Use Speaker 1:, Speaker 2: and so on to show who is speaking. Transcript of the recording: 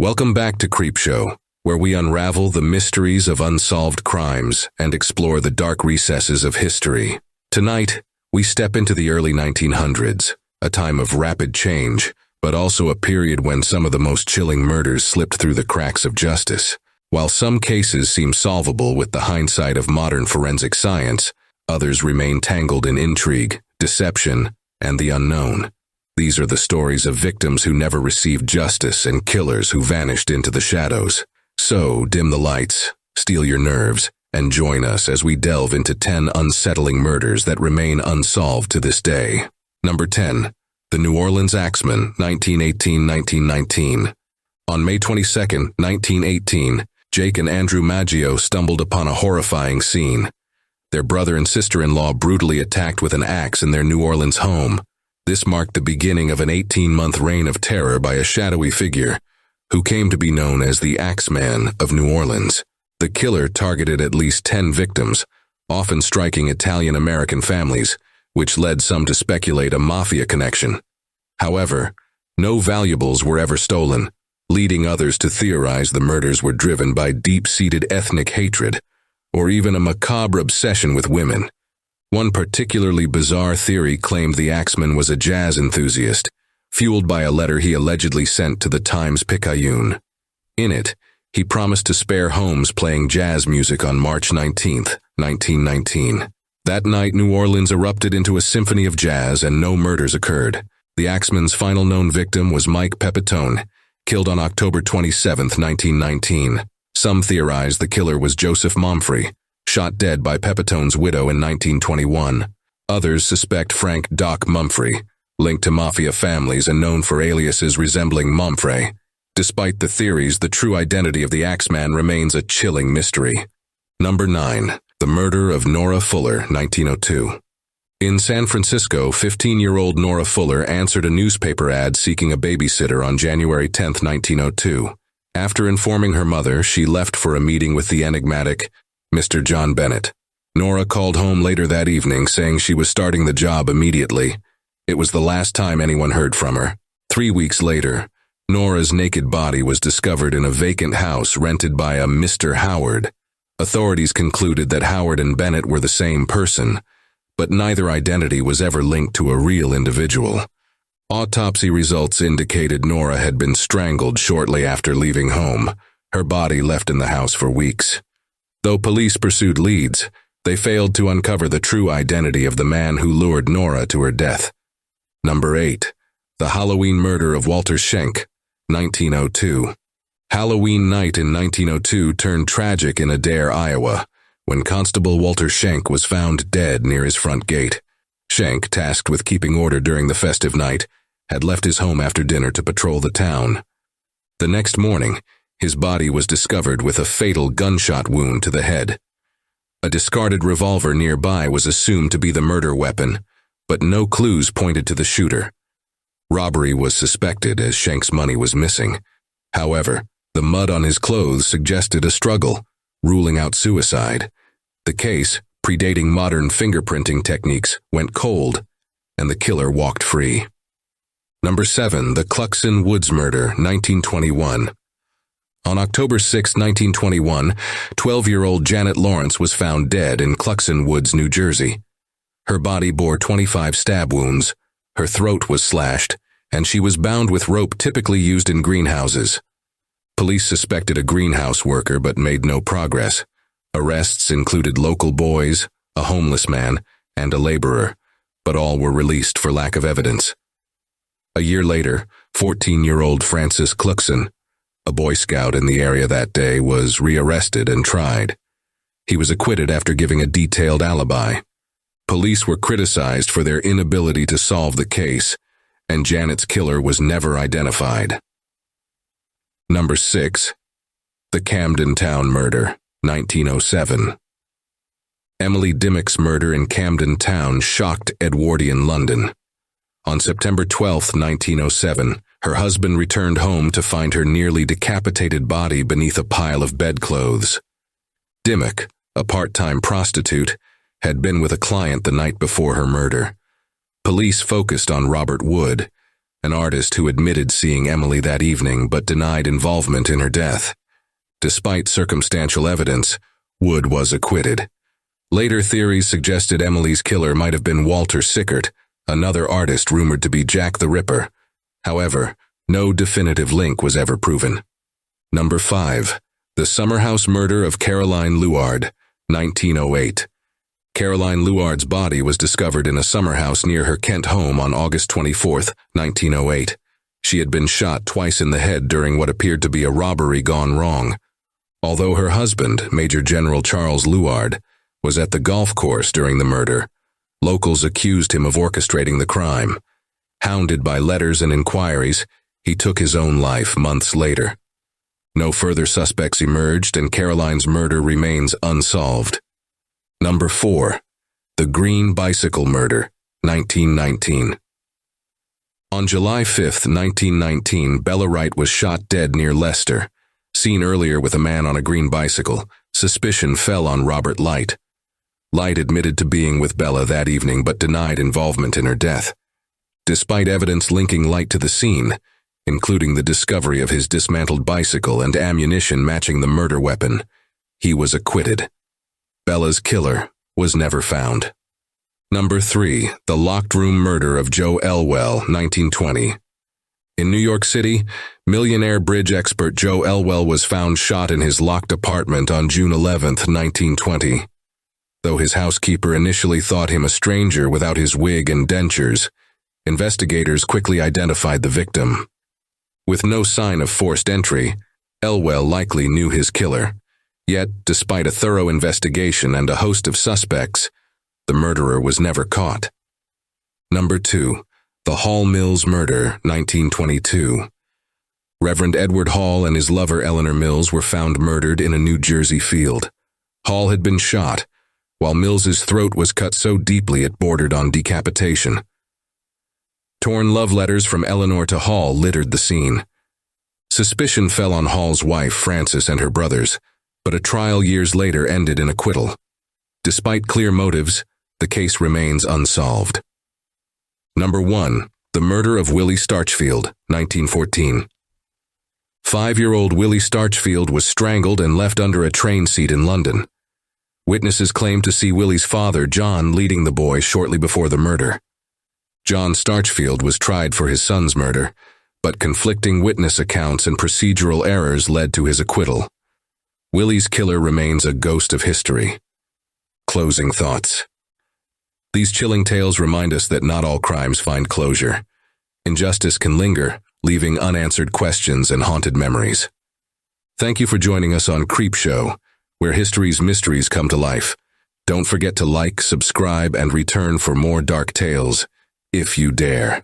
Speaker 1: Welcome back to Creepshow, where we unravel the mysteries of unsolved crimes and explore the dark recesses of history. Tonight, we step into the early 1900s, a time of rapid change, but also a period when some of the most chilling murders slipped through the cracks of justice. While some cases seem solvable with the hindsight of modern forensic science, others remain tangled in intrigue, deception, and the unknown. These are the stories of victims who never received justice and killers who vanished into the shadows. So, dim the lights, steel your nerves, and join us as we delve into 10 unsettling murders that remain unsolved to this day. Number 10. The New Orleans Axeman, 1918-1919. On May 22, 1918, Jake and Andrew Maggio stumbled upon a horrifying scene. Their brother and sister-in-law brutally attacked with an axe in their New Orleans home. This marked the beginning of an 18-month reign of terror by a shadowy figure, who came to be known as the Axeman of New Orleans. The killer targeted at least 10 victims, often striking Italian-American families, which led some to speculate a mafia connection. However, no valuables were ever stolen, leading others to theorize the murders were driven by deep-seated ethnic hatred, or even a macabre obsession with women. One particularly bizarre theory claimed the Axeman was a jazz enthusiast, fueled by a letter he allegedly sent to the Times-Picayune. In it, he promised to spare homes playing jazz music on March 19, 1919. That night, New Orleans erupted into a symphony of jazz and no murders occurred. The Axeman's final known victim was Mike Pepitone, killed on October 27, 1919. Some theorize the killer was Joseph Momfrey, shot dead by Pepitone's widow in 1921. Others suspect Frank Doc Mumfrey, linked to mafia families and known for aliases resembling Momfrey. Despite the theories, the true identity of the Axeman remains a chilling mystery. Number 9. The Murder of Nora Fuller, 1902. In San Francisco, 15-year-old Nora Fuller answered a newspaper ad seeking a babysitter on January 10, 1902. After informing her mother, she left for a meeting with the enigmatic Mr. John Bennett. Nora called home later that evening saying she was starting the job immediately. It was the last time anyone heard from her. 3 weeks later, Nora's naked body was discovered in a vacant house rented by a Mr. Howard. Authorities concluded that Howard and Bennett were the same person, but neither identity was ever linked to a real individual. Autopsy results indicated Nora had been strangled shortly after leaving home, her body left in the house for weeks. Though police pursued leads, they failed to uncover the true identity of the man who lured Nora to her death. Number 8. The Halloween Murder of Walter Schenck, 1902. Halloween night in 1902 turned tragic in Adair, Iowa, when Constable Walter Schenck was found dead near his front gate. Schenck, tasked with keeping order during the festive night, had left his home after dinner to patrol the town. The next morning, his body was discovered with a fatal gunshot wound to the head. A discarded revolver nearby was assumed to be the murder weapon, but no clues pointed to the shooter. Robbery was suspected as Schenck's money was missing. However, the mud on his clothes suggested a struggle, ruling out suicide. The case, predating modern fingerprinting techniques, went cold, and the killer walked free. Number 7. The Kluxen Woods Murder, 1921. On October 6, 1921, 12-year-old Janet Lawrence was found dead in Kluxen Woods, New Jersey. Her body bore 25 stab wounds, her throat was slashed, and she was bound with rope typically used in greenhouses. Police suspected a greenhouse worker but made no progress. Arrests included local boys, a homeless man, and a laborer, but all were released for lack of evidence. A year later, 14-year-old Francis Kluxen, a Boy Scout in the area that day, was rearrested and tried. He was acquitted after giving a detailed alibi. Police were criticized for their inability to solve the case, and Janet's killer was never identified. Number 6. The Camden Town Murder, 1907. Emily Dimmock's murder in Camden Town shocked Edwardian London. On September 12, 1907, her husband returned home to find her nearly decapitated body beneath a pile of bedclothes. Dimmock, a part-time prostitute, had been with a client the night before her murder. Police focused on Robert Wood, an artist who admitted seeing Emily that evening but denied involvement in her death. Despite circumstantial evidence, Wood was acquitted. Later theories suggested Emily's killer might have been Walter Sickert, another artist rumored to be Jack the Ripper. However, no definitive link was ever proven. Number 5. The Summerhouse murder of Caroline Luard, 1908. Caroline Luard's body was discovered in a summer house near her Kent home on August 24, 1908. She had been shot twice in the head during what appeared to be a robbery gone wrong. Although her husband, Major General Charles Luard, was at the golf course during the murder, locals accused him of orchestrating the crime. Hounded by letters and inquiries, he took his own life months later. No further suspects emerged, and Caroline's murder remains unsolved. Number 4. The Green Bicycle Murder, 1919. On July 5, 1919, Bella Wright was shot dead near Leicester. Seen earlier with a man on a green bicycle, suspicion fell on Robert Light. Light admitted to being with Bella that evening but denied involvement in her death. Despite evidence linking Light to the scene, including the discovery of his dismantled bicycle and ammunition matching the murder weapon, he was acquitted. Bella's killer was never found. Number 3. The Locked Room Murder of Joe Elwell, 1920. In New York City, millionaire bridge expert Joe Elwell was found shot in his locked apartment on June 11, 1920. Though his housekeeper initially thought him a stranger without his wig and dentures, investigators quickly identified the victim. With no sign of forced entry, Elwell likely knew his killer. Yet, despite a thorough investigation and a host of suspects, the murderer was never caught. Number 2. The Hall Mills Murder, 1922. Reverend Edward Hall and his lover Eleanor Mills were found murdered in a New Jersey field. Hall had been shot, while Mills's throat was cut so deeply it bordered on decapitation. Torn love letters from Eleanor to Hall littered the scene. Suspicion fell on Hall's wife, Frances, and her brothers, but a trial years later ended in acquittal. Despite clear motives, the case remains unsolved. Number 1. The Murder of Willie Starchfield, 1914. 5-year-old Willie Starchfield was strangled and left under a train seat in London. Witnesses claimed to see Willie's father, John, leading the boy shortly before the murder. John Starchfield was tried for his son's murder, but conflicting witness accounts and procedural errors led to his acquittal. Willie's killer remains a ghost of history. Closing thoughts. These chilling tales remind us that not all crimes find closure. Injustice can linger, leaving unanswered questions and haunted memories. Thank you for joining us on Creepshow, where history's mysteries come to life. Don't forget to like, subscribe, and return for more dark tales, if you dare.